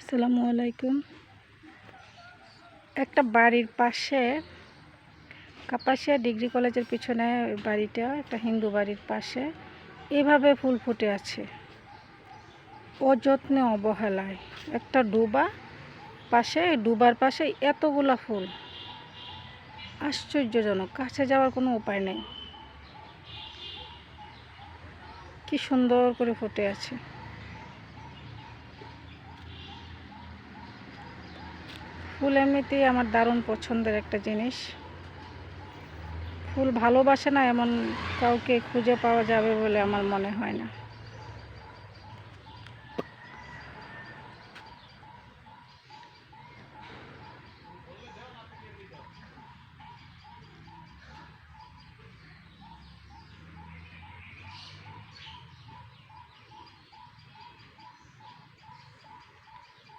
আসসালামু আলাইকুম। একটা বাড়ির পাশে কাপাসিয়া ডিগ্রি কলেজের পিছনে বাড়িটা, একটা হিন্দু বাড়ির পাশে এভাবে ফুল ফুটে আছে অযত্নে অবহেলায়। একটা ডুবার পাশে এতগুলা ফুল, আশ্চর্যজনক। কাছে যাওয়ার কোনো উপায় নেই। কি সুন্দর করে ফুটে আছে। ফুল এমনিতেই আমার দারুণ পছন্দের একটা জিনিস। ফুল ভালোবাসে না এমন কাউকে খুঁজে পাওয়া যাবে বলে আমার মনে হয় না।